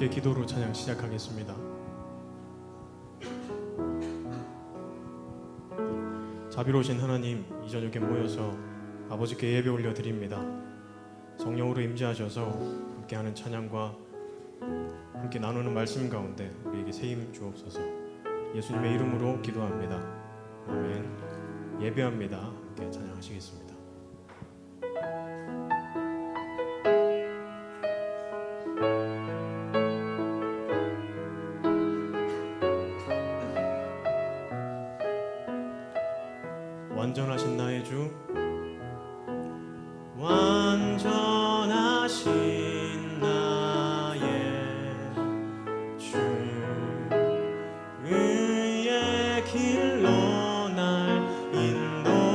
함께 기도로 찬양 시작하겠습니다. 자비로우신 하나님, 이 저녁에 모여서 아버지께 예배 올려드립니다. 성령으로 임재하셔서 함께하는 찬양과 함께 나누는 말씀 가운데 우리에게 세임 주옵소서. 예수님의 이름으로 기도합니다. 아멘. 예배합니다. 함께 찬양하시겠습니다. 완전하신 나의 주, 완전하신 나의 주, 의의 길로 날 인도하소서.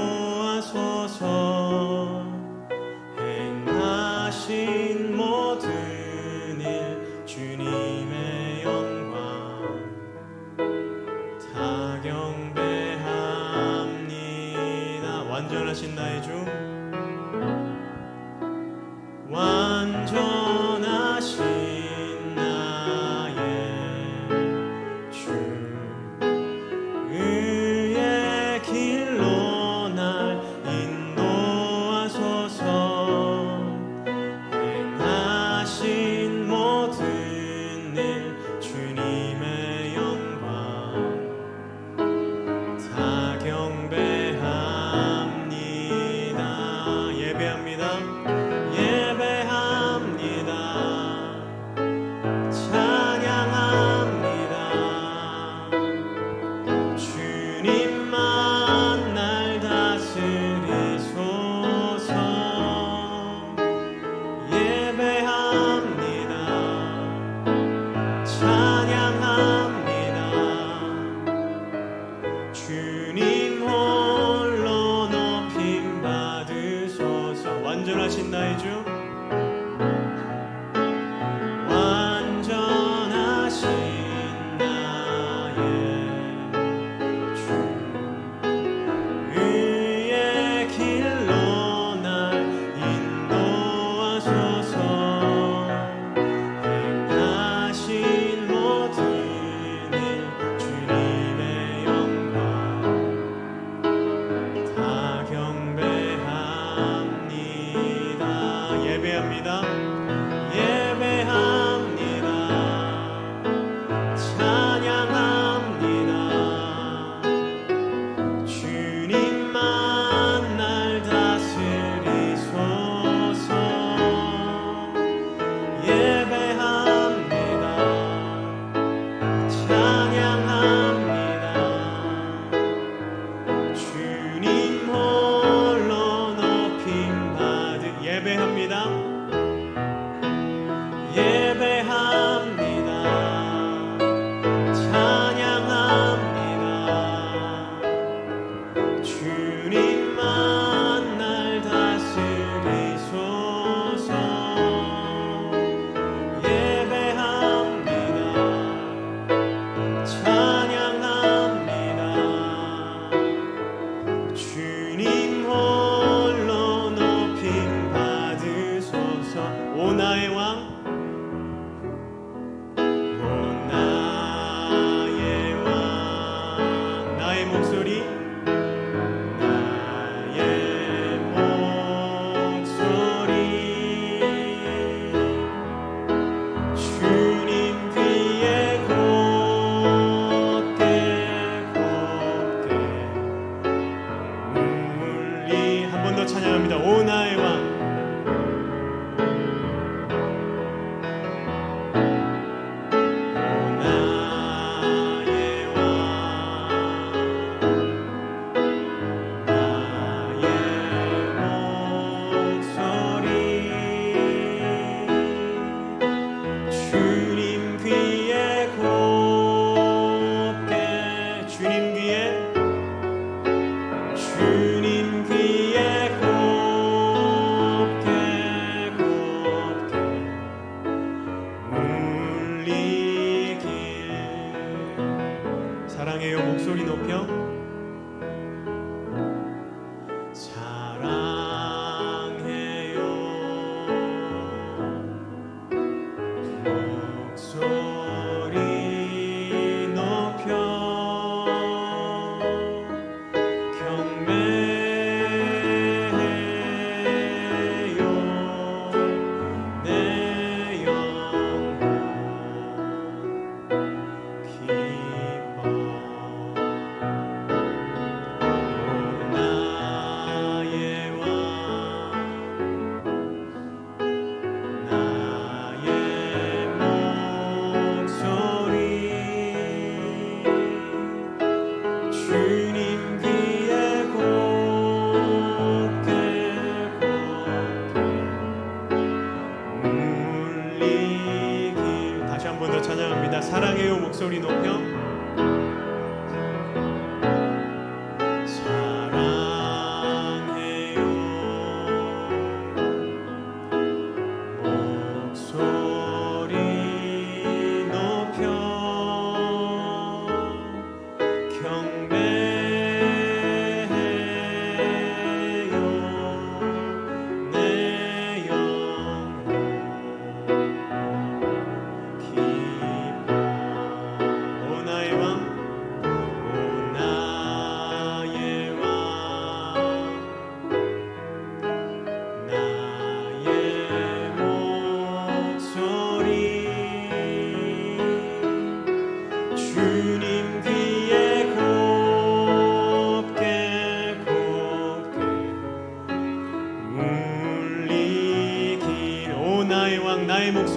행하신 모든 일 주님의 영광 다 경배합니다. 완전하신 나의 주, 완전하신 나의 주, 의의 길로 날 인도하소서. 행하신 모든 일 주님의 영광 다 경배합니다. 예배합니다. 완전하신 나의 주, 완전하신 나의 주, 의의 길로 날 인도하소서. 행하신 모든 일 주님의 영광 다 경배합니다. 예배합니다. 예배합니다. 찬양합니다. 주님만 날 다스리소서. 예배합니다. 찬양합니다. 주님 홀로 높임 받으. 예배합니다. 예배합니다. 찬양합니다. 주님만 날 다스리소서. 예배합니다. 찬양합니다. 주님 홀로 높임 받으소서. 오 나의 왕, 오 나의 왕, 나의 목소리, 나의 목소리, 주님 귀에 곱게 곱게 울리. 한 번 더 찬양합니다. 오 나의 왕, 주님 귀에 곱게, 주님 귀에, 주님 귀에 곱게 곱게 울리길. 사랑해요. 목소리 높여. 사랑해요. 목소리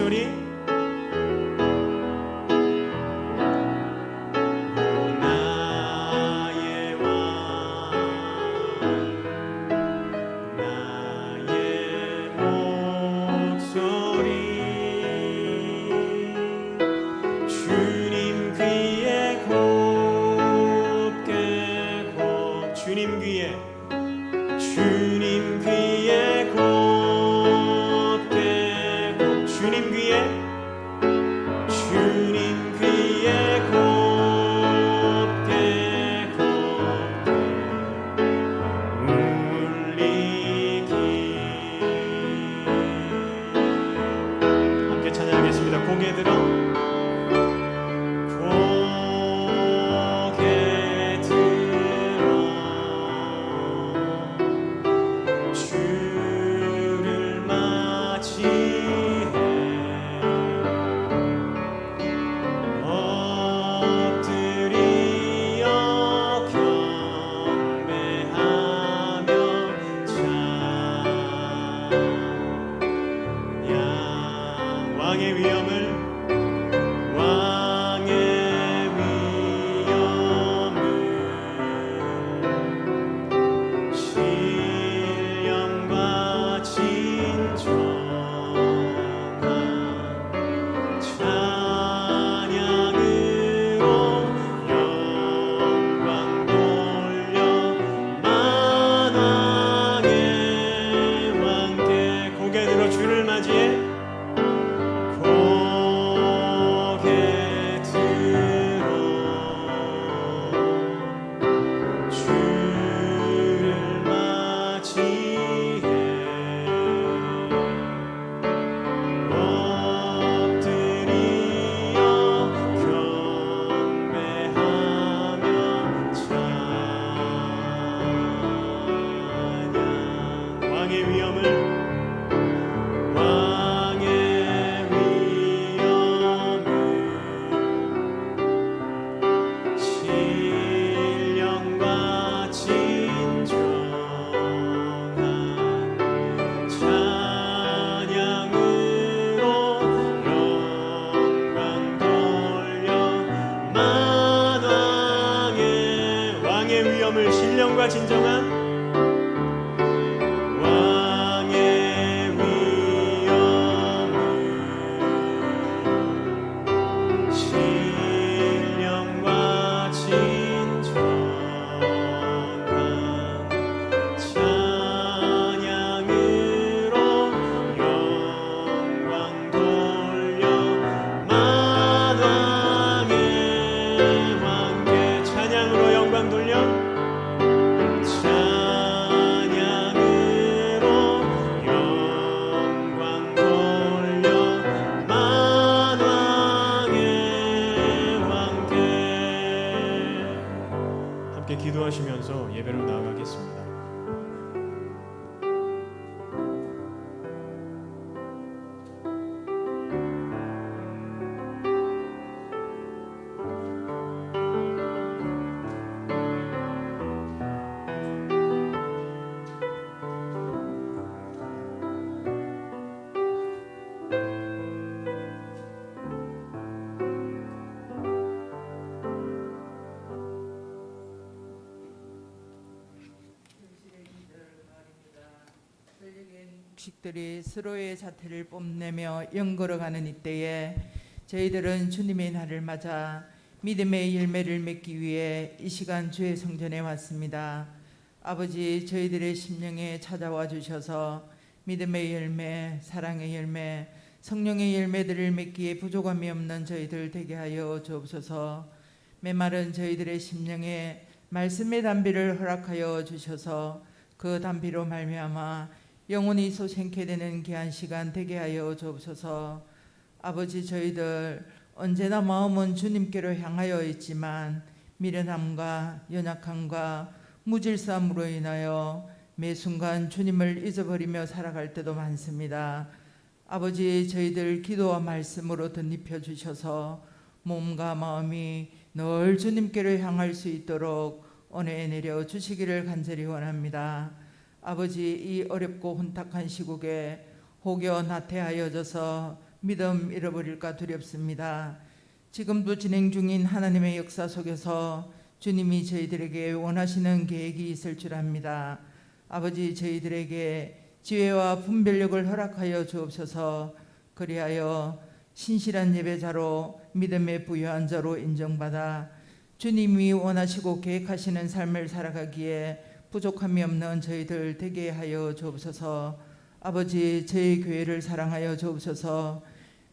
목소리 나의 왕 나의 목소리 주님 귀에 곱게 주님 귀에 주님 귀에 곱게 주님 귀에 주님 귀에 곱게 울리기 함께 찬양하겠습니다. 고개 들어 왕의 위엄을 신령과 진정한 찬양으로 영광 돌려 만왕의 왕께 고개 들어 주를 맞이해 신령과 진정한 왕의 위엄을 신령과 진정한 찬양으로 영광 돌려 만왕의 왕께 찬양으로 영광 돌려 기도하시면서 예배로 나아가겠습니다. 식들이 서로의 자태를 뽐내며 연걸어가는 이때에 저희들은 주님의 날을 맞아 믿음의 열매를 맺기 위해 이 시간 주의 성전에 왔습니다. 아버지, 저희들의 심령에 찾아와 주셔서 믿음의 열매, 사랑의 열매, 성령의 열매들을 맺기에 부족함이 없는 저희들 되게 하여 주옵소서. 메마른 저희들의 심령에 말씀의 담비를 허락하여 주셔서 그 담비로 말미암아 영원히 소생케 되는 귀한 시간 되게 하여 주옵소서. 아버지, 저희들 언제나 마음은 주님께로 향하여 있지만 미련함과 연약함과 무질서함으로 인하여 매 순간 주님을 잊어버리며 살아갈 때도 많습니다. 아버지, 저희들 기도와 말씀으로 덧입혀 주셔서 몸과 마음이 늘 주님께로 향할 수 있도록 은혜 내려 주시기를 간절히 원합니다. 아버지, 이 어렵고 혼탁한 시국에 혹여 나태하여져서 믿음 잃어버릴까 두렵습니다. 지금도 진행 중인 하나님의 역사 속에서 주님이 저희들에게 원하시는 계획이 있을 줄 압니다. 아버지, 저희들에게 지혜와 분별력을 허락하여 주옵소서. 그리하여 신실한 예배자로 믿음의 부유한 자로 인정받아 주님이 원하시고 계획하시는 삶을 살아가기에 부족함이 없는 저희들 되게 하여 주옵소서. 아버지, 저희 교회를 사랑하여 주옵소서.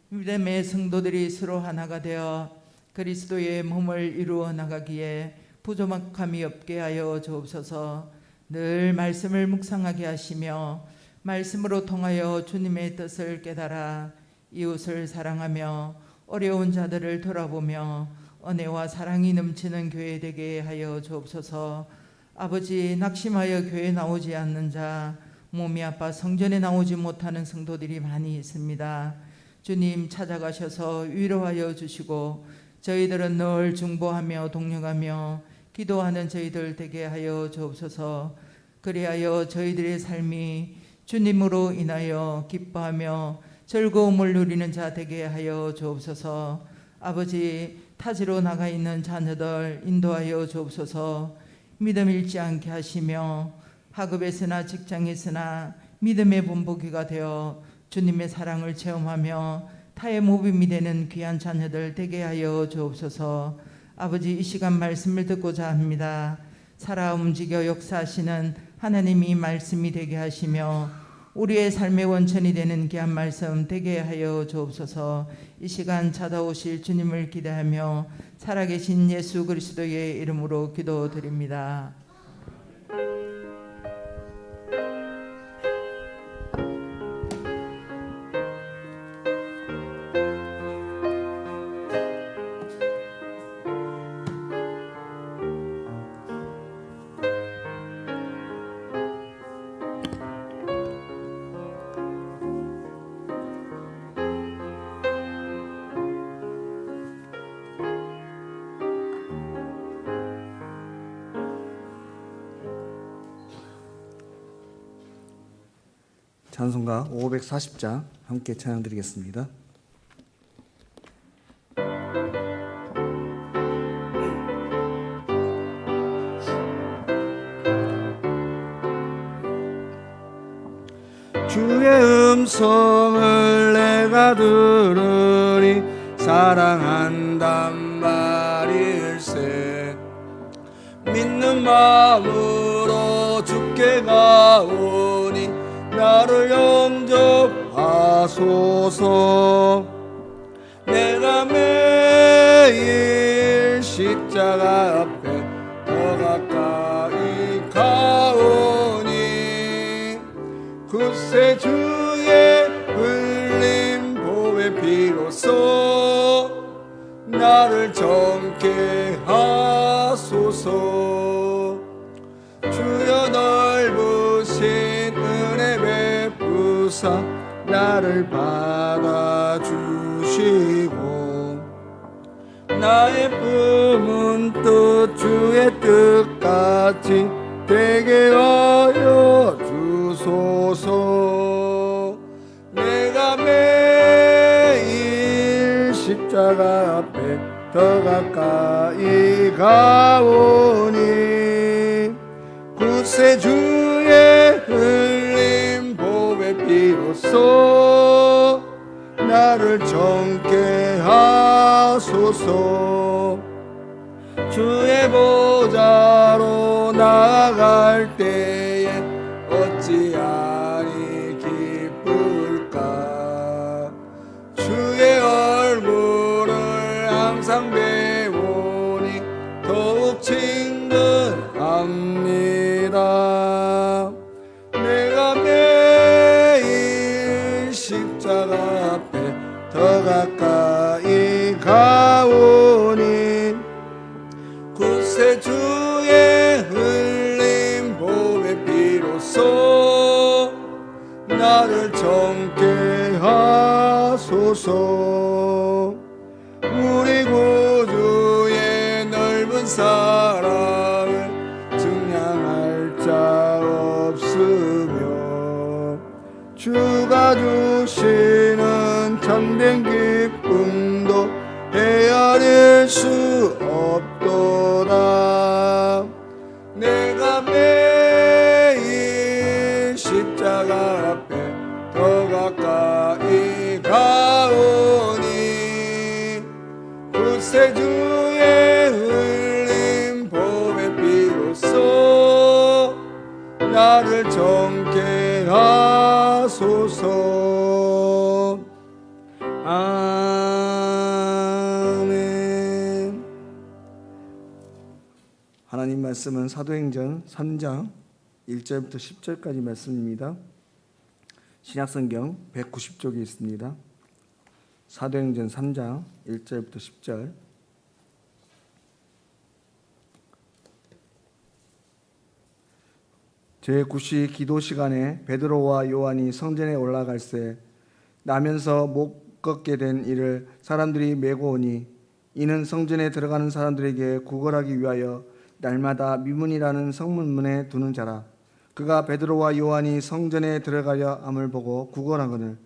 믿음의 성도들이 서로 하나가 되어 그리스도의 몸을 이루어 나가기에 부족함이 없게 하여 주옵소서. 늘 말씀을 묵상하게 하시며 말씀으로 통하여 주님의 뜻을 깨달아 이웃을 사랑하며 어려운 자들을 돌아보며 은혜와 사랑이 넘치는 교회 되게 하여 주옵소서. 아버지, 낙심하여 교회에 나오지 않는 자, 몸이 아파 성전에 나오지 못하는 성도들이 많이 있습니다. 주님 찾아가셔서 위로하여 주시고 저희들은 늘 중보하며 동력하며 기도하는 저희들 되게 하여 주옵소서. 그리하여 저희들의 삶이 주님으로 인하여 기뻐하며 즐거움을 누리는 자 되게 하여 주옵소서. 아버지, 타지로 나가 있는 자녀들 인도하여 주옵소서. 믿음 잃지 않게 하시며 학업에서나 직장에서나 믿음의 본보기가 되어 주님의 사랑을 체험하며 타의 모범이 되는 귀한 자녀들 되게 하여 주옵소서. 아버지, 이 시간 말씀을 듣고자 합니다. 살아 움직여 역사하시는 하나님이 말씀이 되게 하시며 우리의 삶의 원천이 되는 귀한 말씀 되게 하여 주옵소서. 이 시간 찾아오실 주님을 기대하며 살아계신 예수 그리스도의 이름으로 기도드립니다. 찬송가 540장 함께 찬양드리겠습니다. 주의 음성을 내가 들으니 사랑한단 말일세. 믿는 마음으로 주께 가오니 나를 영접하소서. 내가 매일 십자가 앞에 더 가까이 가오니 그새 주의 흘린 보배 피로써 나를 정케 하소서. 주여 넓으신 은혜 베푸사 나를 받아주시고 나의 품은 뜻 주의 뜻같이 되게 하여 주소서. 내가 매일 십자가 앞에 더 가까이 가오니 구세 주의 흘린 보배 피로써 나를 정케 하소서. 주의 보좌로 나아갈 때에 어찌하니 기쁠까. 주의 얼굴을 항상 배우니 더욱 친근합니다. 내가 매일 십자가 앞에 더 가까이 가오니 구세 주의 흘린 보배 피로써 나를 정케 하소서. 우리 구주의 넓은 사랑을 증량할 자 없으며 주가 주시는 참된 하나님 말씀은 사도행전 3장 1절부터 10절까지 말씀입니다. 신약성경 190쪽에 있습니다. 사도행전 3장 1절부터 10절. 제9시 기도 시간에 베드로와 요한이 성전에 올라갈새 나면서 못 걷게 된 이를 사람들이 메고 오니 이는 성전에 들어가는 사람들에게 구걸하기 위하여 날마다 미문이라는 성문문에 두는 자라. 그가 베드로와 요한이 성전에 들어가려 함을 보고 구걸하거늘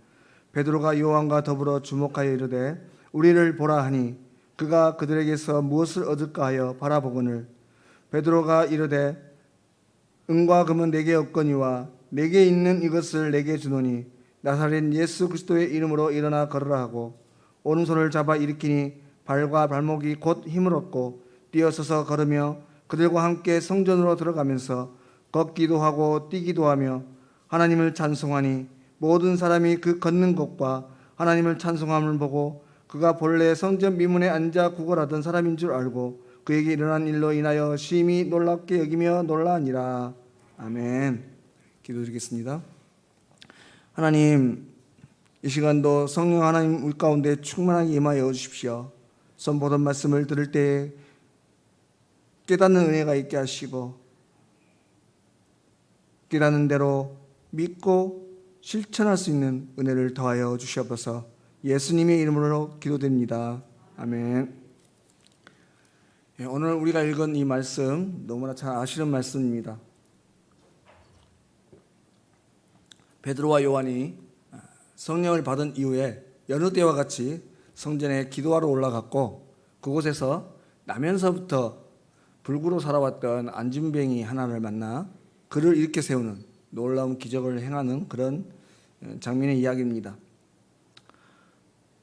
베드로가 요한과 더불어 주목하여 이르되 우리를 보라 하니 그가 그들에게서 무엇을 얻을까 하여 바라보거늘 베드로가 이르되 은과 금은 내게 없거니와 내게 있는 이것을 내게 주노니 나사렛 예수 그리스도의 이름으로 일어나 걸으라 하고 오른손을 잡아 일으키니 발과 발목이 곧 힘을 얻고 뛰어서서 걸으며 그들과 함께 성전으로 들어가면서 걷기도 하고 뛰기도 하며 하나님을 찬송하니 모든 사람이 그 걷는 것과 하나님을 찬송함을 보고 그가 본래 성전 미문에 앉아 구걸하던 사람인 줄 알고 그에게 일어난 일로 인하여 심히 놀랍게 여기며 놀라니라. 아멘. 기도드리겠습니다. 하나님, 이 시간도 성령 하나님 우리 가운데 충만하게 임하여 주십시오. 선보던 말씀을 들을 때 깨닫는 은혜가 있게 하시고 깨닫는 대로 믿고 실천할 수 있는 은혜를 더하여 주시옵소서. 예수님의 이름으로 기도드립니다. 아멘. 오늘 우리가 읽은 이 말씀 너무나 잘 아시는 말씀입니다. 베드로와 요한이 성령을 받은 이후에 여느 때와 같이 성전에 기도하러 올라갔고 그곳에서 나면서부터 불구로 살아왔던 안진뱅이 하나를 만나 그를 일으켜 세우는 놀라운 기적을 행하는 그런 장면의 이야기입니다.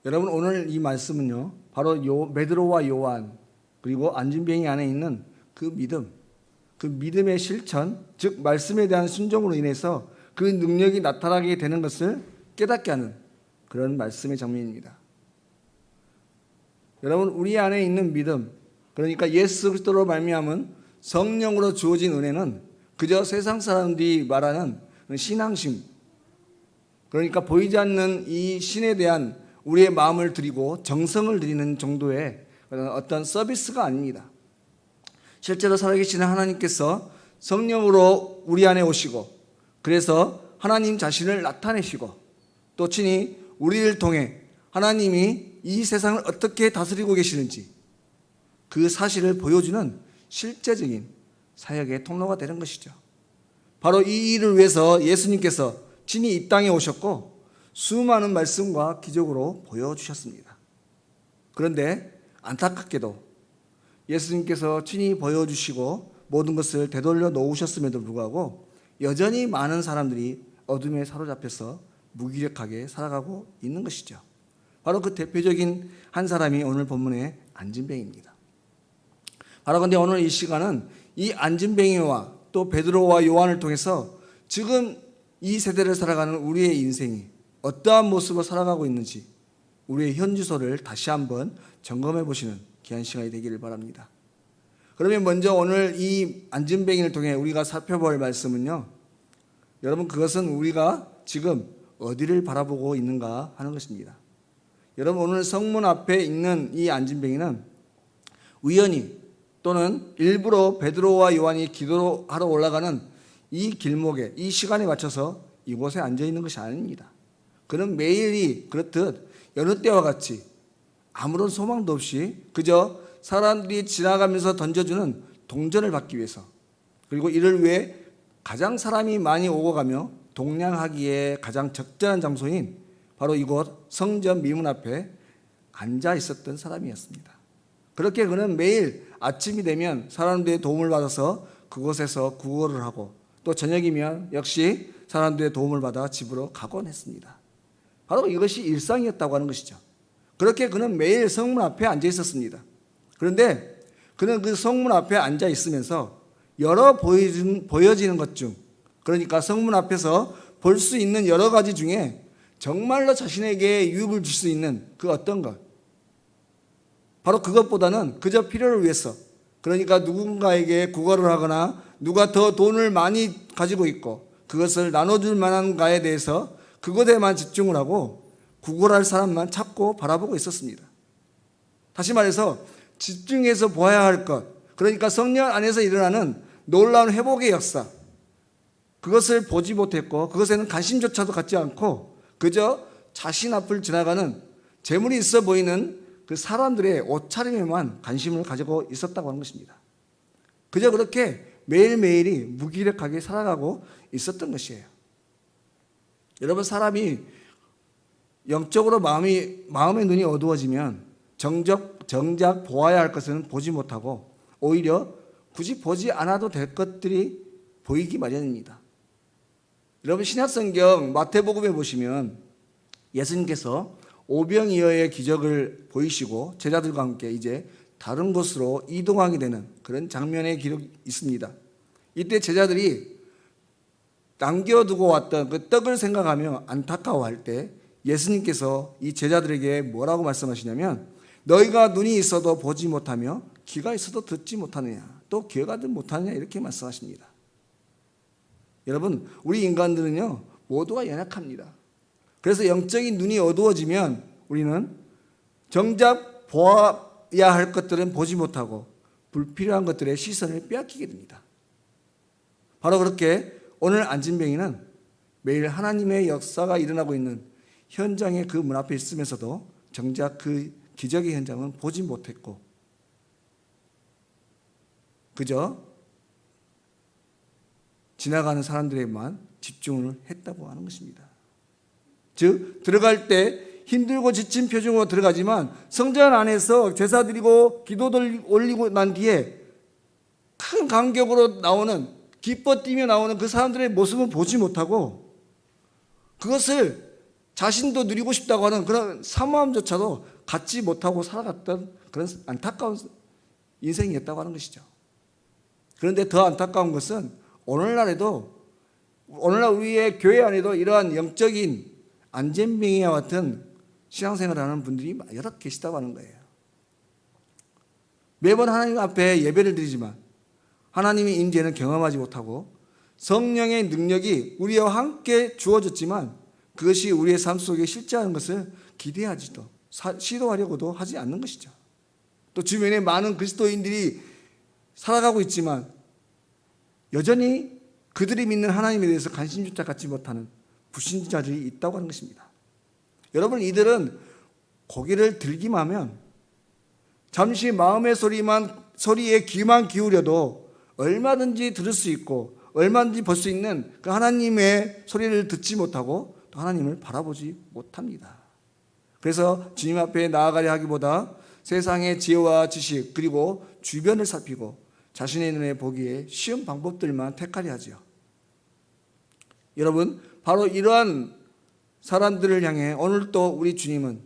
여러분, 오늘 이 말씀은요 바로 베드로와 요한 그리고 안진뱅이 안에 있는 그 믿음, 그 믿음의 실천, 즉 말씀에 대한 순종으로 인해서 그 능력이 나타나게 되는 것을 깨닫게 하는 그런 말씀의 장면입니다. 여러분, 우리 안에 있는 믿음, 그러니까 예수 그리스도로 말미암은 성령으로 주어진 은혜는 그저 세상 사람들이 말하는 신앙심, 그러니까 보이지 않는 이 신에 대한 우리의 마음을 드리고 정성을 드리는 정도의 어떤 서비스가 아닙니다. 실제로 살아계시는 하나님께서 성령으로 우리 안에 오시고 그래서 하나님 자신을 나타내시고 또 친히 우리를 통해 하나님이 이 세상을 어떻게 다스리고 계시는지 그 사실을 보여주는 실제적인 사역의 통로가 되는 것이죠. 바로 이 일을 위해서 예수님께서 친히 이 땅에 오셨고 수많은 말씀과 기적으로 보여주셨습니다. 그런데 안타깝게도 예수님께서 친히 보여주시고 모든 것을 되돌려 놓으셨음에도 불구하고 여전히 많은 사람들이 어둠에 사로잡혀서 무기력하게 살아가고 있는 것이죠. 바로 그 대표적인 한 사람이 오늘 본문의 안진뱅이입니다. 바로 근데 오늘 이 시간은 이 안진뱅이와 또 베드로와 요한을 통해서 지금 이 세대를 살아가는 우리의 인생이 어떠한 모습으로 살아가고 있는지 우리의 현주소를 다시 한번 점검해 보시는 귀한 시간이 되기를 바랍니다. 그러면 먼저 오늘 이 안진뱅이를 통해 우리가 살펴볼 말씀은요, 여러분, 그것은 우리가 지금 어디를 바라보고 있는가 하는 것입니다. 여러분, 오늘 성문 앞에 있는 이 안진뱅이는 우연히 또는 일부러 베드로와 요한이 기도하러 올라가는 이 길목에 이 시간에 맞춰서 이곳에 앉아 있는 것이 아닙니다. 그는 매일이 그렇듯 여느 때와 같이 아무런 소망도 없이 그저 사람들이 지나가면서 던져주는 동전을 받기 위해서, 그리고 이를 위해 가장 사람이 많이 오고 가며 동냥하기에 가장 적절한 장소인 바로 이곳 성전 미문 앞에 앉아 있었던 사람이었습니다. 그렇게 그는 매일 아침이 되면 사람들의 도움을 받아서 그곳에서 구걸을 하고 또 저녁이면 역시 사람들의 도움을 받아 집으로 가곤 했습니다. 바로 이것이 일상이었다고 하는 것이죠. 그렇게 그는 매일 성문 앞에 앉아 있었습니다. 그런데 그는 그 성문 앞에 앉아 있으면서 여러 보여지는 것 중, 그러니까 성문 앞에서 볼 수 있는 여러 가지 중에 정말로 자신에게 유익을 줄 수 있는 그 어떤 것, 바로 그것보다는 그저 필요를 위해서 그러니까 누군가에게 구걸을 하거나 누가 더 돈을 많이 가지고 있고 그것을 나눠줄 만한가에 대해서 그것에만 집중을 하고 구걸할 사람만 찾고 바라보고 있었습니다. 다시 말해서 집중해서 보아야 할 것, 그러니까 성령 안에서 일어나는 놀라운 회복의 역사, 그것을 보지 못했고 그것에는 관심조차도 갖지 않고 그저 자신 앞을 지나가는 재물이 있어 보이는 그 사람들의 옷차림에만 관심을 가지고 있었다고 하는 것입니다. 그저 그렇게 매일매일이 무기력하게 살아가고 있었던 것이에요. 여러분, 사람이 영적으로 마음의 눈이 어두워지면 정작 보아야 할 것은 보지 못하고 오히려 굳이 보지 않아도 될 것들이 보이기 마련입니다. 여러분, 신약성경 마태복음에 보시면 예수님께서 오병이어의 기적을 보이시고 제자들과 함께 이제 다른 곳으로 이동하게 되는 그런 장면의 기록이 있습니다. 이때 제자들이 남겨두고 왔던 그 떡을 생각하며 안타까워할 때 예수님께서 이 제자들에게 뭐라고 말씀하시냐면 너희가 눈이 있어도 보지 못하며 귀가 있어도 듣지 못하느냐 또 기억하지 못하느냐 이렇게 말씀하십니다. 여러분, 우리 인간들은요 모두가 연약합니다. 그래서 영적인 눈이 어두워지면 우리는 정작 보아야 할 것들은 보지 못하고 불필요한 것들에 시선을 빼앗기게 됩니다. 바로 그렇게 오늘 안진뱅이는 매일 하나님의 역사가 일어나고 있는 현장에 그 문 앞에 있으면서도 정작 그 기적의 현장은 보지 못했고 그저 지나가는 사람들에만 집중을 했다고 하는 것입니다. 즉 들어갈 때 힘들고 지친 표정으로 들어가지만 성전 안에서 제사 드리고 기도들 올리고 난 뒤에 큰 감격으로 나오는 기뻐 뛰며 나오는 그 사람들의 모습을 보지 못하고 그것을 자신도 누리고 싶다고 하는 그런 사모함조차도 갖지 못하고 살아갔던 그런 안타까운 인생이었다고 하는 것이죠. 그런데 더 안타까운 것은 오늘날 우리의 교회 안에도 이러한 영적인 안진뱅이와 같은 신앙생활을 하는 분들이 여러 계시다고 하는 거예요. 매번 하나님 앞에 예배를 드리지만 하나님의 임재는 경험하지 못하고 성령의 능력이 우리와 함께 주어졌지만 그것이 우리의 삶 속에 실제하는 것을 기대하지도 시도하려고도 하지 않는 것이죠. 또 주변에 많은 그리스도인들이 살아가고 있지만 여전히 그들이 믿는 하나님에 대해서 관심조차 갖지 못하는 불신자들이 있다고 하는 것입니다. 여러분, 이들은 고개를 들기만 하면 잠시 마음의 소리에 귀만 기울여도 얼마든지 들을 수 있고 얼마든지 볼 수 있는 그 하나님의 소리를 듣지 못하고 또 하나님을 바라보지 못합니다. 그래서 주님 앞에 나아가려 하기보다 세상의 지혜와 지식 그리고 주변을 살피고 자신의 눈에 보기에 쉬운 방법들만 택하려 하지요. 여러분, 바로 이러한 사람들을 향해 오늘 또 우리 주님은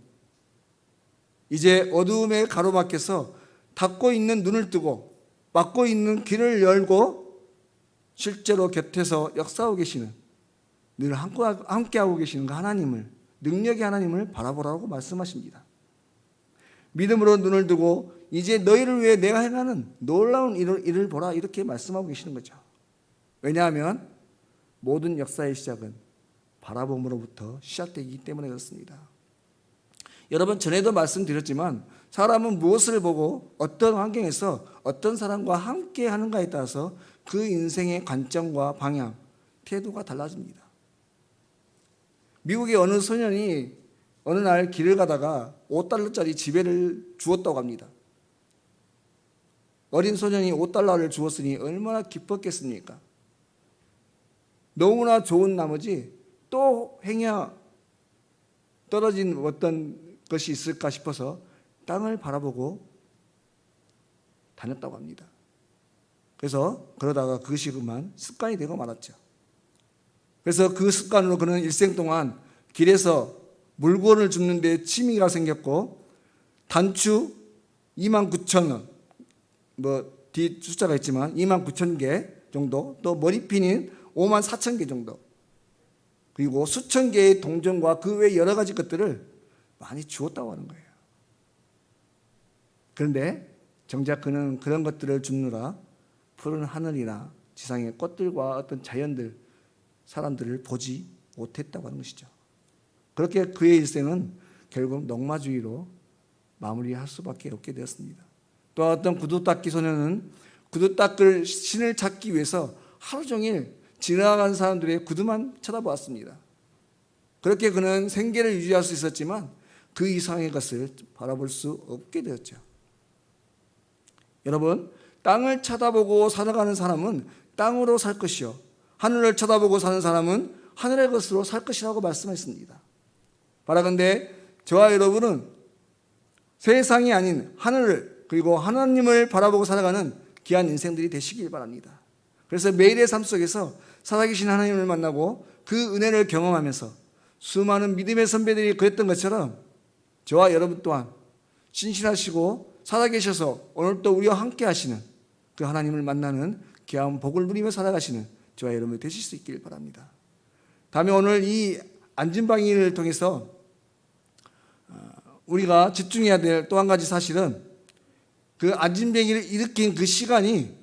이제 어두움에 가로막혀서 닫고 있는 눈을 뜨고 막고 있는 길을 열고 실제로 곁에서 역사하고 계시는 늘 함께하고 계시는 그 하나님을 능력의 하나님을 바라보라고 말씀하십니다. 믿음으로 눈을 뜨고 이제 너희를 위해 내가 행하는 놀라운 일을 보라 이렇게 말씀하고 계시는 거죠. 왜냐하면 모든 역사의 시작은 바라봄으로부터 시작되기 때문에 그렇습니다. 여러분, 전에도 말씀드렸지만 사람은 무엇을 보고 어떤 환경에서 어떤 사람과 함께 하는가에 따라서 그 인생의 관점과 방향, 태도가 달라집니다. 미국의 어느 소년이 어느 날 길을 가다가 $5짜리 지폐를 주었다고 합니다. 어린 소년이 $5를 주었으니 얼마나 기뻤겠습니까? 너무나 좋은 나머지 또 행여 떨어진 어떤 것이 있을까 싶어서 땅을 바라보고 다녔다고 합니다. 그래서 그러다가 그것이 그만 습관이 되고 말았죠. 그래서 그 습관으로 그는 일생 동안 길에서 물건을 줍는 데 취미가 생겼고 단추 29,000원, 뒤 숫자가 있지만 29,000개 정도, 또 머리핀인 54,000개 정도, 그리고 수천 개의 동전과 그 외 여러 가지 것들을 많이 주었다고 하는 거예요. 그런데 정작 그는 그런 것들을 줍느라 푸른 하늘이나 지상의 꽃들과 어떤 자연들, 사람들을 보지 못했다고 하는 것이죠. 그렇게 그의 일생은 결국 농마주의로 마무리할 수밖에 없게 되었습니다. 또 어떤 구두 닦기 소년은 구두 닦을 신을 찾기 위해서 하루 종일 지나가는 사람들의 구두만 쳐다보았습니다. 그렇게 그는 생계를 유지할 수 있었지만 그 이상의 것을 바라볼 수 없게 되었죠. 여러분, 땅을 쳐다보고 살아가는 사람은 땅으로 살 것이요, 하늘을 쳐다보고 사는 사람은 하늘의 것으로 살 것이라고 말씀했습니다. 바라건대 저와 여러분은 세상이 아닌 하늘을, 그리고 하나님을 바라보고 살아가는 귀한 인생들이 되시길 바랍니다. 그래서 매일의 삶 속에서 살아계신 하나님을 만나고 그 은혜를 경험하면서 수많은 믿음의 선배들이 그랬던 것처럼 저와 여러분 또한 신실하시고 살아계셔서 오늘 또 우리와 함께 하시는 그 하나님을 만나는 귀한 복을 누리며 살아가시는 저와 여러분이 되실 수 있길 바랍니다. 다음에 오늘 이 안진방위를 통해서 우리가 집중해야 될 또 한 가지 사실은 그 안진뱅이를 일으킨 그 시간이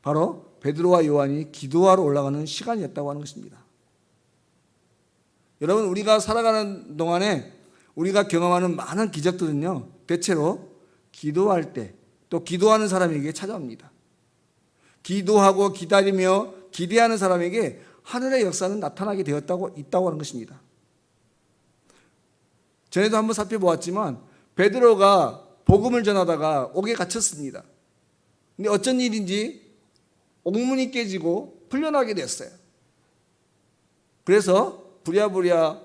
바로 베드로와 요한이 기도하러 올라가는 시간이었다고 하는 것입니다. 여러분, 우리가 살아가는 동안에 우리가 경험하는 많은 기적들은요, 대체로 기도할 때 또 기도하는 사람에게 찾아옵니다. 기도하고 기다리며 기대하는 사람에게 하늘의 역사는 나타나게 있다고 하는 것입니다. 전에도 한번 살펴보았지만 베드로가 복음을 전하다가 옥에 갇혔습니다. 근데 어쩐 일인지 옥문이 깨지고 풀려나게 됐어요. 그래서 부랴부랴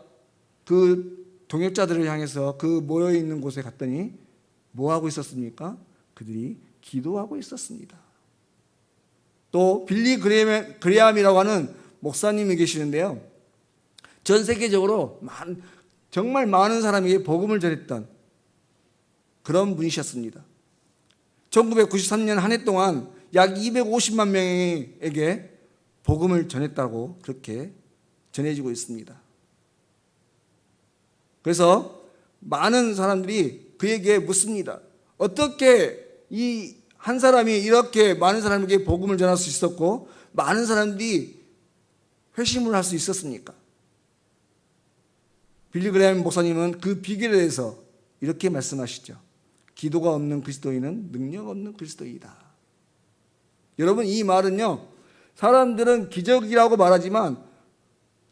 그 동역자들을 향해서 그 모여있는 곳에 갔더니 뭐 하고 있었습니까? 그들이 기도하고 있었습니다. 또 빌리 그레함이라고 하는 목사님이 계시는데요, 전 세계적으로 정말 많은 사람에게 복음을 전했던 그런 분이셨습니다. 1993년 한 해 동안 약 250만 명에게 복음을 전했다고 그렇게 전해지고 있습니다. 그래서 많은 사람들이 그에게 묻습니다. 어떻게 이 한 사람이 이렇게 많은 사람에게 복음을 전할 수 있었고 많은 사람들이 회심을 할 수 있었습니까? 빌리 그레함 목사님은 그 비결에 대해서 이렇게 말씀하시죠. 기도가 없는 그리스도인은 능력 없는 그리스도이다. 여러분, 이 말은요, 사람들은 기적이라고 말하지만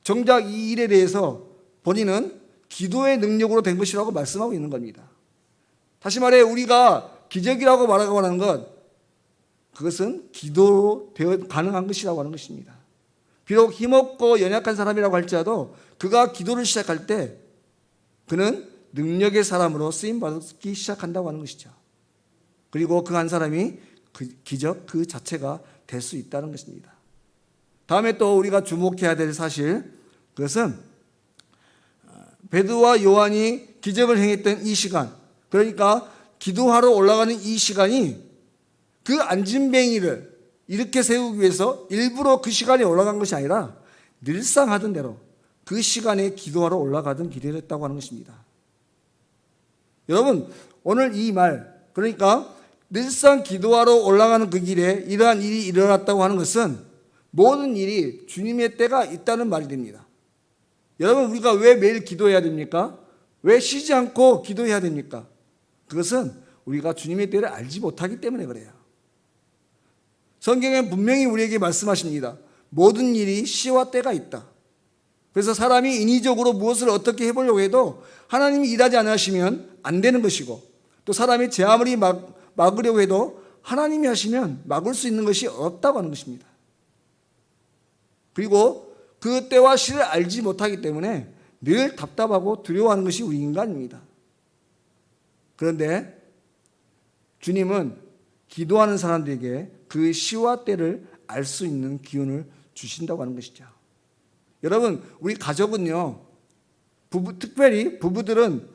정작 이 일에 대해서 본인은 기도의 능력으로 된 것이라고 말씀하고 있는 겁니다. 다시 말해 우리가 기적이라고 말하고 하는 것, 그것은 기도로 가능한 것이라고 하는 것입니다. 비록 힘없고 연약한 사람이라고 할지라도 그가 기도를 시작할 때 그는 능력의 사람으로 쓰임받기 시작한다고 하는 것이죠. 그리고 그 한 사람이 그 기적 그 자체가 될 수 있다는 것입니다. 다음에 또 우리가 주목해야 될 사실, 그것은 베드로와 요한이 기적을 행했던 이 시간, 그러니까 기도하러 올라가는 이 시간이 그 안진뱅이를 이렇게 세우기 위해서 일부러 그 시간에 올라간 것이 아니라 늘상 하던 대로 그 시간에 기도하러 올라가던 길이었다고 하는 것입니다. 여러분, 오늘 이 말, 그러니까 늘상 기도하러 올라가는 그 길에 이러한 일이 일어났다고 하는 것은 모든 일이 주님의 때가 있다는 말이 됩니다. 여러분, 우리가 왜 매일 기도해야 됩니까? 왜 쉬지 않고 기도해야 됩니까? 그것은 우리가 주님의 때를 알지 못하기 때문에 그래요. 성경은 분명히 우리에게 말씀하십니다. 모든 일이 시와 때가 있다. 그래서 사람이 인위적으로 무엇을 어떻게 해보려고 해도 하나님이 일하지 않으시면 안 되는 것이고, 또 사람이 제 아무리 막으려고 해도 하나님이 하시면 막을 수 있는 것이 없다고 하는 것입니다. 그리고 그 때와 시를 알지 못하기 때문에 늘 답답하고 두려워하는 것이 우리 인간입니다. 그런데 주님은 기도하는 사람들에게 그 시와 때를 알 수 있는 기운을 주신다고 하는 것이죠. 여러분, 우리 가족은요, 특별히 부부들은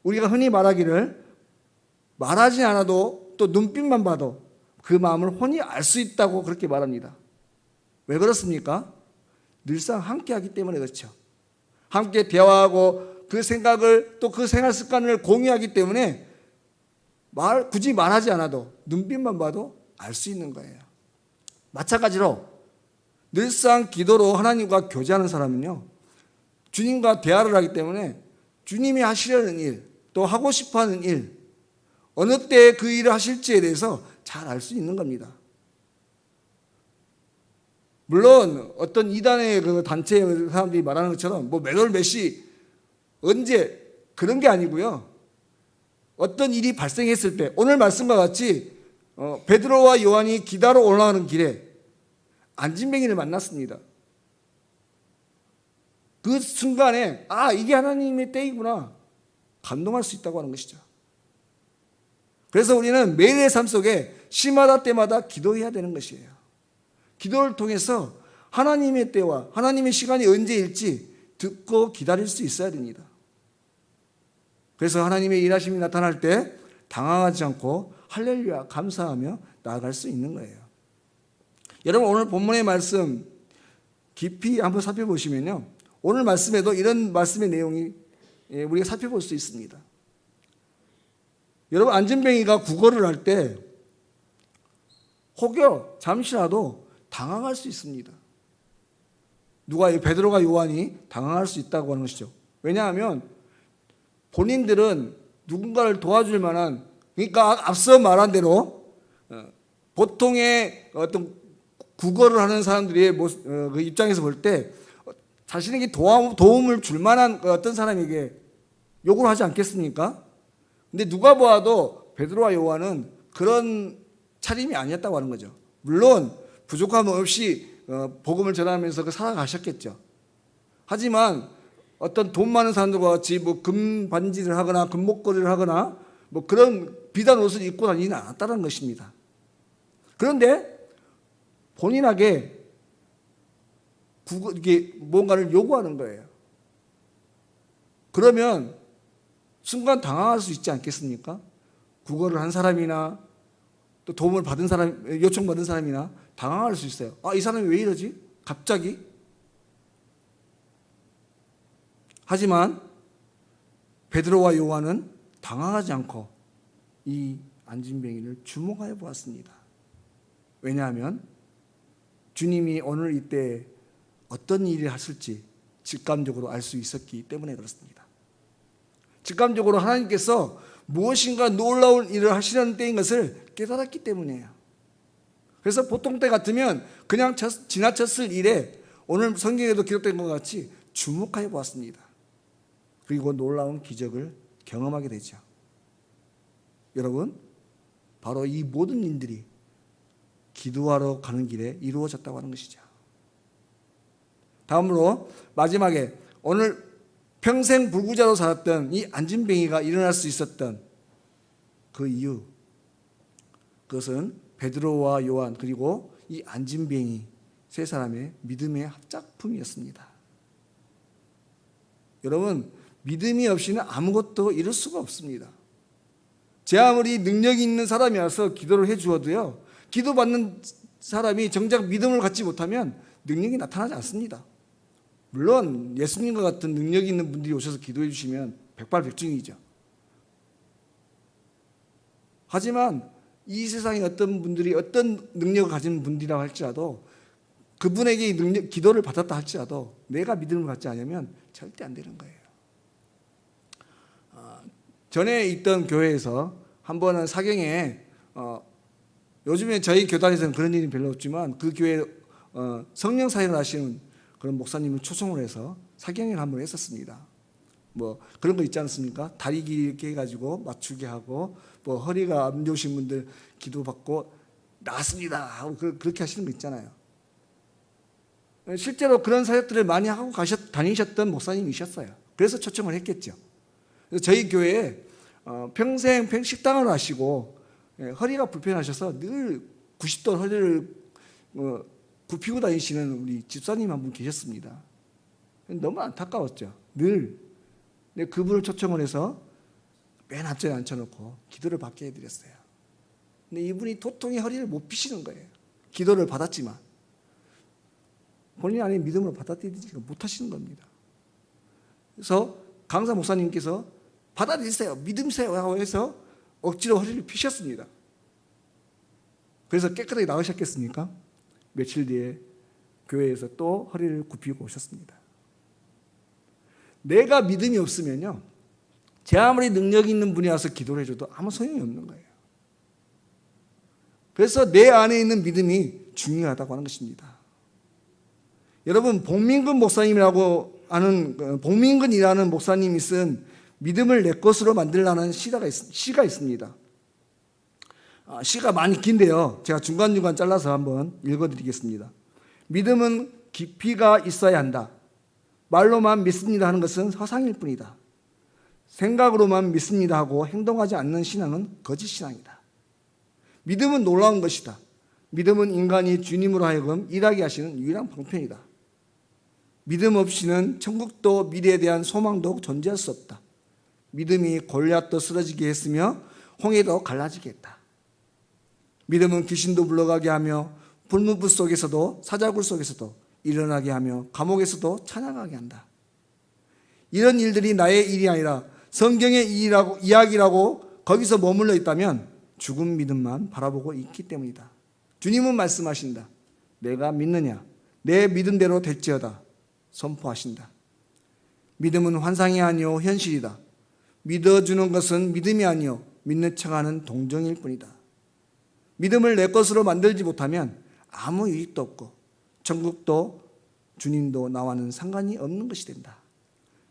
우리가 흔히 말하기를 말하지 않아도 또 눈빛만 봐도 그 마음을 훤히 알 수 있다고 그렇게 말합니다. 왜 그렇습니까? 늘상 함께 하기 때문에 그렇죠. 함께 대화하고 그 생각을 또 그 생활 습관을 공유하기 때문에 굳이 말하지 않아도 눈빛만 봐도 알 수 있는 거예요. 마찬가지로 늘상 기도로 하나님과 교제하는 사람은요, 주님과 대화를 하기 때문에 주님이 하시려는 일, 또 하고 싶어하는 일, 어느 때 그 일을 하실지에 대해서 잘 알 수 있는 겁니다. 물론 어떤 이단의 그 단체의 사람들이 말하는 것처럼 뭐 몇 월 몇 시 언제 그런 게 아니고요. 어떤 일이 발생했을 때, 오늘 말씀과 같이 베드로와 요한이 기다로 올라가는 길에 안진뱅이를 만났습니다. 그 순간에 이게 하나님의 때이구나 감동할 수 있다고 하는 것이죠. 그래서 우리는 매일의 삶 속에 시마다 때마다 기도해야 되는 것이에요. 기도를 통해서 하나님의 때와 하나님의 시간이 언제일지 듣고 기다릴 수 있어야 됩니다. 그래서 하나님의 일하심이 나타날 때 당황하지 않고 할렐루야 감사하며 나아갈 수 있는 거예요. 여러분, 오늘 본문의 말씀 깊이 한번 살펴보시면요, 오늘 말씀에도 이런 말씀의 내용이 우리가 살펴볼 수 있습니다. 여러분, 안진뱅이가 구걸을 할 때 혹여 잠시라도 당황할 수 있습니다. 베드로가 요한이 당황할 수 있다고 하는 것이죠. 왜냐하면 본인들은 누군가를 도와줄 만한, 그러니까 앞서 말한 대로 보통의 어떤 구걸을 하는 사람들의 그 입장에서 볼 때 자신에게 도움을 줄 만한 어떤 사람에게 요구를 하지 않겠습니까? 근데 누가 보아도 베드로와 요한은 그런 차림이 아니었다고 하는 거죠. 물론 부족함 없이 복음을 전하면서 살아가셨겠죠. 하지만 어떤 돈 많은 사람들과 같이 뭐 금반지를 하거나 금목걸이를 하거나 뭐 그런 비단 옷을 입고 다니지는 않았다는 것입니다. 그런데 본인에게 이게 뭔가를 요구하는 거예요. 그러면 순간 당황할 수 있지 않겠습니까? 구걸을 한 사람이나 또 도움을 받은 사람, 요청받은 사람이나 당황할 수 있어요. 이 사람이 왜 이러지? 갑자기? 하지만 베드로와 요한은 당황하지 않고 이 안진뱅이를 주목하여 보았습니다. 왜냐하면 주님이 오늘 이때 어떤 일을 하실지 직감적으로 알 수 있었기 때문에 그렇습니다. 직감적으로 하나님께서 무엇인가 놀라운 일을 하시려는 때인 것을 깨달았기 때문이에요. 그래서 보통 때 같으면 그냥 지나쳤을 일에 오늘 성경에도 기록된 것 같이 주목하여 보았습니다. 그리고 놀라운 기적을 경험하게 되죠. 여러분, 바로 이 모든 일들이 기도하러 가는 길에 이루어졌다고 하는 것이죠. 다음으로 마지막에 오늘 평생 불구자로 살았던 이 안진뱅이가 일어날 수 있었던 그 이유, 그것은 베드로와 요한 그리고 이 안진뱅이 세 사람의 믿음의 합작품이었습니다. 여러분, 믿음이 없이는 아무것도 이룰 수가 없습니다. 제 아무리 능력이 있는 사람이 와서 기도를 해주어도요, 기도받는 사람이 정작 믿음을 갖지 못하면 능력이 나타나지 않습니다. 물론 예수님과 같은 능력이 있는 분들이 오셔서 기도해 주시면 백발백중이죠. 하지만 이 세상에 어떤 분들이 어떤 능력을 가진 분들이라고 할지라도 그분에게 기도를 받았다 할지라도 내가 믿음을 갖지 않으면 절대 안 되는 거예요. 전에 있던 교회에서 한 번은 사경에 요즘에 저희 교단에서는 그런 일이 별로 없지만 그 교회에 성령 사역을 하시는 그런 목사님을 초청을 해서 사경을 한번 했었습니다. 뭐 그런 거 있지 않습니까? 다리 길 이렇게 해가지고 맞추게 하고 뭐 허리가 안 좋으신 분들 기도받고 나았습니다 하고 그렇게 하시는 거 있잖아요. 실제로 그런 사역들을 많이 하고 다니셨던 목사님이셨어요. 그래서 초청을 했겠죠. 그래서 저희 교회에 평생 식당을 하시고 허리가 불편하셔서 늘 90도 허리를 굽히고 다니시는 우리 집사님 한 분 계셨습니다. 너무 안타까웠죠. 늘. 근데 그분을 초청을 해서 맨 앞자리에 앉혀놓고 기도를 받게 해드렸어요. 근데 이분이 도통히 허리를 못 펴시는 거예요. 기도를 받았지만 본인 안에 믿음으로 받아들이지 못하시는 겁니다. 그래서 강사 목사님께서 받아들이세요, 믿음세요 하고 해서 억지로 허리를 피셨습니다. 그래서 깨끗하게 나으셨겠습니까? 며칠 뒤에 교회에서 또 허리를 굽히고 오셨습니다. 내가 믿음이 없으면요, 제 아무리 능력이 있는 분이 와서 기도를 해줘도 아무 소용이 없는 거예요. 그래서 내 안에 있는 믿음이 중요하다고 하는 것입니다. 여러분, 봉민근 목사님이라고 하는, 봉민근이라는 목사님이 쓴 믿음을 내 것으로 만들라는 시가 있습니다. 시가 많이 긴데요, 제가 중간중간 잘라서 한번 읽어드리겠습니다. 믿음은 깊이가 있어야 한다. 말로만 믿습니다 하는 것은 허상일 뿐이다. 생각으로만 믿습니다 하고 행동하지 않는 신앙은 거짓 신앙이다. 믿음은 놀라운 것이다. 믿음은 인간이 주님으로 하여금 일하게 하시는 유일한 방편이다. 믿음 없이는 천국도 미래에 대한 소망도 존재할 수 없다. 믿음이 골리앗도 쓰러지게 했으며 홍해도 갈라지게 했다. 믿음은 귀신도 물러가게 하며 불문불 속에서도 사자굴 속에서도 일어나게 하며 감옥에서도 찬양하게 한다. 이런 일들이 나의 일이 아니라 성경의 이야기라고 거기서 머물러 있다면 죽은 믿음만 바라보고 있기 때문이다. 주님은 말씀하신다. 내가 믿느냐? 내 믿음대로 될지어다. 선포하신다. 믿음은 환상이 아니요 현실이다. 믿어주는 것은 믿음이 아니요 믿는 척하는 동정일 뿐이다. 믿음을 내 것으로 만들지 못하면 아무 유익도 없고 천국도 주님도 나와는 상관이 없는 것이 된다.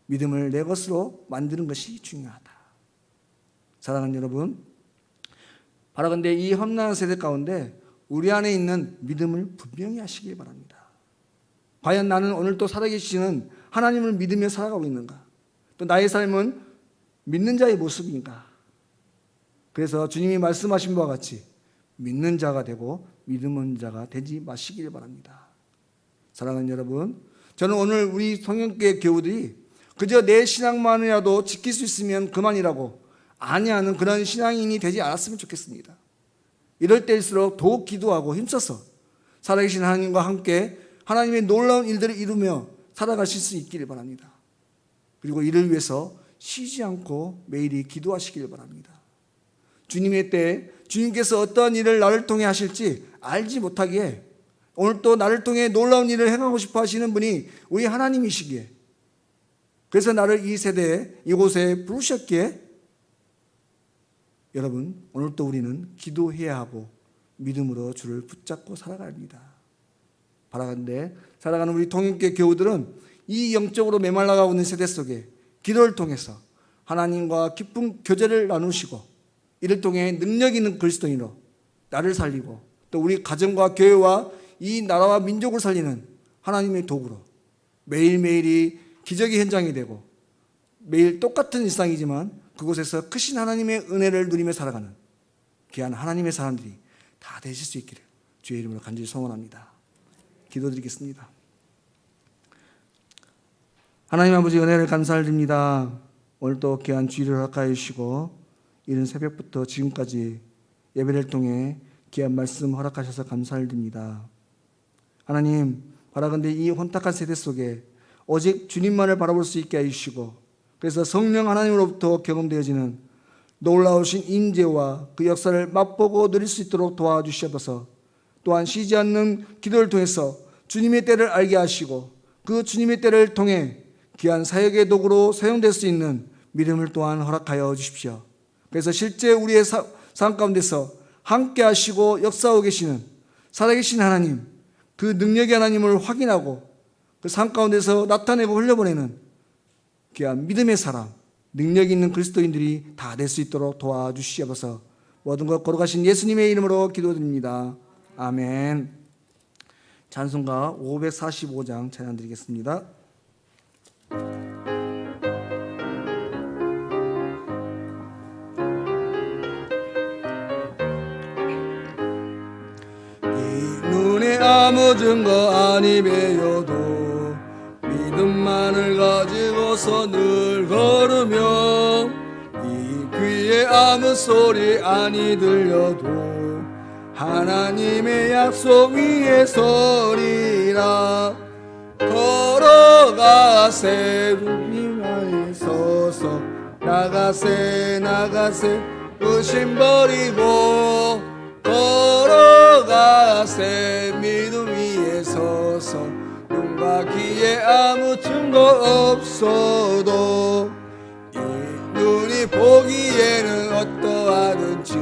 믿음을 내 것으로 만드는 것이 중요하다. 사랑하는 여러분, 바라건대 이 험난한 세대 가운데 우리 안에 있는 믿음을 분명히 하시길 바랍니다. 과연 나는 오늘 또 살아계시는 하나님을 믿으며 살아가고 있는가? 또 나의 삶은 믿는 자의 모습인가? 그래서 주님이 말씀하신 바와 같이 믿는 자가 되고 믿음은 자가 되지 마시길 바랍니다. 사랑하는 여러분, 저는 오늘 우리 성령교회 교우들이 그저 내 신앙만이라도 지킬 수 있으면 그만이라고 아니하는 그런 신앙인이 되지 않았으면 좋겠습니다. 이럴 때일수록 더욱 기도하고 힘써서 살아계신 하나님과 함께 하나님의 놀라운 일들을 이루며 살아가실 수 있기를 바랍니다. 그리고 이를 위해서 쉬지 않고 매일이 기도하시길 바랍니다. 주님의 때에 주님께서 어떠한 일을 나를 통해 하실지 알지 못하기에 오늘 또 나를 통해 놀라운 일을 행하고 싶어 하시는 분이 우리 하나님이시기에, 그래서 나를 이 세대에 이곳에 부르셨기에 여러분, 오늘 또 우리는 기도해야 하고 믿음으로 주를 붙잡고 살아가야 합니다. 바라건대 살아가는 우리 통영교회 교우들은 이 영적으로 메말라가고 있는 세대 속에 기도를 통해서 하나님과 깊은 교제를 나누시고 이를 통해 능력 있는 그리스도인으로 나를 살리고 또 우리 가정과 교회와 이 나라와 민족을 살리는 하나님의 도구로 매일매일이 기적의 현장이 되고 매일 똑같은 일상이지만 그곳에서 크신 하나님의 은혜를 누리며 살아가는 귀한 하나님의 사람들이 다 되실 수 있기를 주의 이름으로 간절히 소원합니다. 기도드리겠습니다. 하나님 아버지, 은혜를 감사드립니다. 오늘도 귀한 주일을 허락하여 주시고 이른 새벽부터 지금까지 예배를 통해 귀한 말씀 허락하셔서 감사를 드립니다. 하나님, 바라건대 이 혼탁한 세대 속에 오직 주님만을 바라볼 수 있게 해주시고, 그래서 성령 하나님으로부터 경험되어지는 놀라우신 임재와 그 역사를 맛보고 누릴 수 있도록 도와주시옵소서. 또한 쉬지 않는 기도를 통해서 주님의 때를 알게 하시고 그 주님의 때를 통해 귀한 사역의 도구로 사용될 수 있는 믿음을 또한 허락하여 주십시오. 그래서 실제 우리의 삶 가운데서 함께 하시고 역사하고 계시는 살아계신 하나님, 그 능력의 하나님을 확인하고 그 삶 가운데서 나타내고 흘려보내는 귀한 믿음의 사람, 능력 있는 그리스도인들이 다 될 수 있도록 도와주시옵소서. 모든 것 거룩하신 예수님의 이름으로 기도드립니다. 아멘. 찬송가 545장 찬양 드리겠습니다. 이 눈에 아무 증거 아니 배워도 믿음만을 가지고서 늘 걸으며 이 귀에 아무 소리 아니 들려도 하나님의 약속 위에 서리라. 걸어가세 주님 안에 서서 나가세 나가세 의심 버리고 걸어가세. 믿음 위에 서서 눈과 귀에 아무 증거 없어도 이 눈이 보기에는 어떠하든지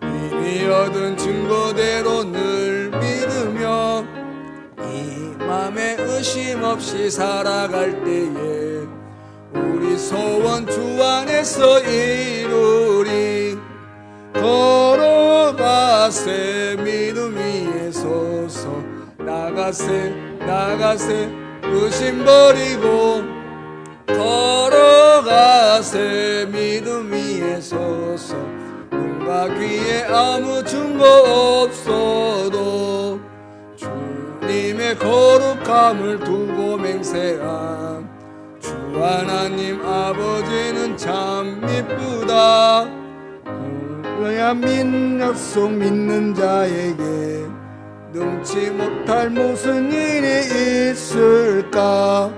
이미 얻은 증거대로 늘 믿으며 이 맘에 의심 없이 살아갈 때에 우리 소원 주 안에서 이루리. 걸어가세. 믿음 위에 서서 나가세 의심 버리고 걸어가세. 믿음 위에 서서 눈과 귀에 아무 증거 없어도 주님의 거룩함을 두고 맹세한 주 하나님 아버지는 참 이쁘다. 그야 약속 믿는 자에게 능치 못할 무슨 일이 있을까.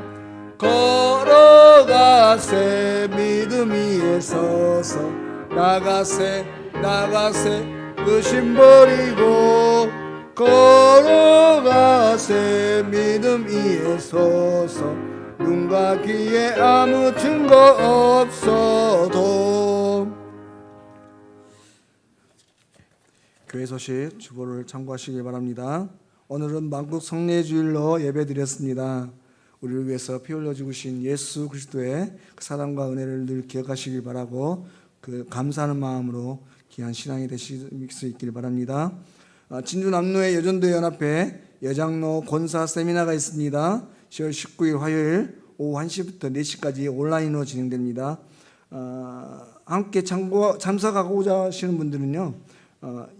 걸어가세. 믿음 위에 서서 나가세 의심 버리고 걸어가세. 믿음 위에 서서 눈과 귀에 아무 증거 없어도. 교회 소식 주보를 참고하시기 바랍니다. 오늘은 만국 성례주일로 예배드렸습니다. 우리를 위해서 피 흘려 죽으신 예수 그리스도의 그 사랑과 은혜를 늘 기억하시길 바라고 그 감사하는 마음으로 귀한 신앙이 되실 수 있길 바랍니다. 진주 남로의 여전도 연합회 여장로 권사 세미나가 있습니다. 10월 19일 화요일 오후 1시부터 4시까지 온라인으로 진행됩니다. 함께 참석하고자 하시는 분들은요,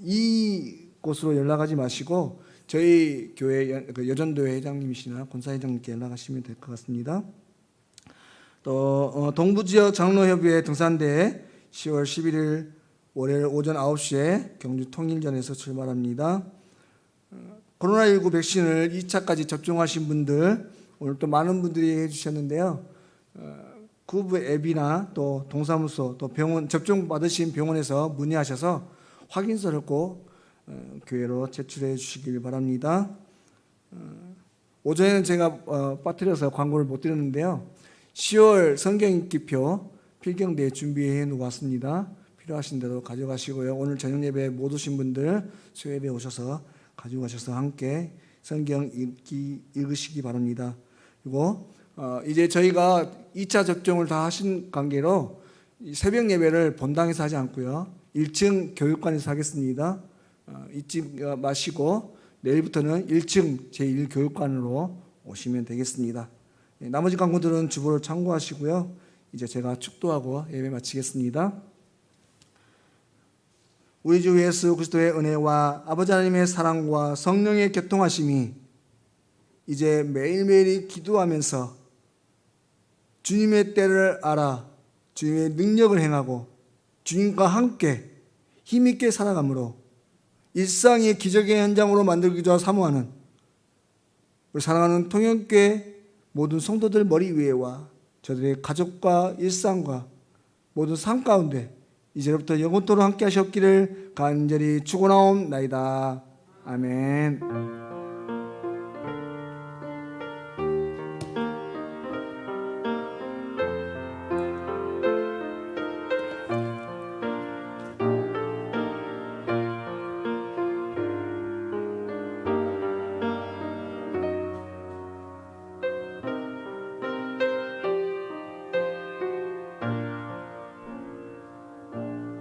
이곳으로 연락하지 마시고 저희 교회 여전도회 회장님이시나 권사회장님께 연락하시면 될 것 같습니다. 또 동부지역 장로협의회 등산대회 10월 11일 월요일 오전 9시에 경주 통일전에서 출발합니다. 코로나19 백신을 2차까지 접종하신 분들 오늘 또 많은 분들이 해주셨는데요. 구브 앱이나 또 동사무소 또 병원 접종 받으신 병원에서 문의하셔서 확인서를 꼭 교회로 제출해 주시길 바랍니다. 오전에는 제가 빠뜨려서 광고를 못 드렸는데요. 10월 성경 읽기표 필경대회 준비해 놓고 왔습니다. 필요하신 대로 가져가시고요. 오늘 저녁 예배 못 오신 분들 수요예배 오셔서 가지고 가셔서 함께 성경 읽으시기 바랍니다. 그리고 이제 저희가 2차 접종을 다 하신 관계로 새벽 예배를 본당에서 하지 않고요. 1층 교육관에서 하겠습니다. 잊지 마시고 내일부터는 1층 제1교육관으로 오시면 되겠습니다. 나머지 광고들은 주보를 참고하시고요. 이제 제가 축도하고 예배 마치겠습니다. 우리 주 예수 그리스도의 은혜와 아버지 하나님의 사랑과 성령의 교통하심이 이제 매일매일 기도하면서 주님의 때를 알아 주님의 능력을 행하고 주님과 함께 힘있게 살아가므로 일상의 기적의 현장으로 만들기도 사모하는 우리 사랑하는 통영교회 모든 성도들 머리 위에와 저들의 가족과 일상과 모든 삶 가운데 이제부터 영원토록 함께 하셨기를 간절히 축원하옵나이다. 아멘.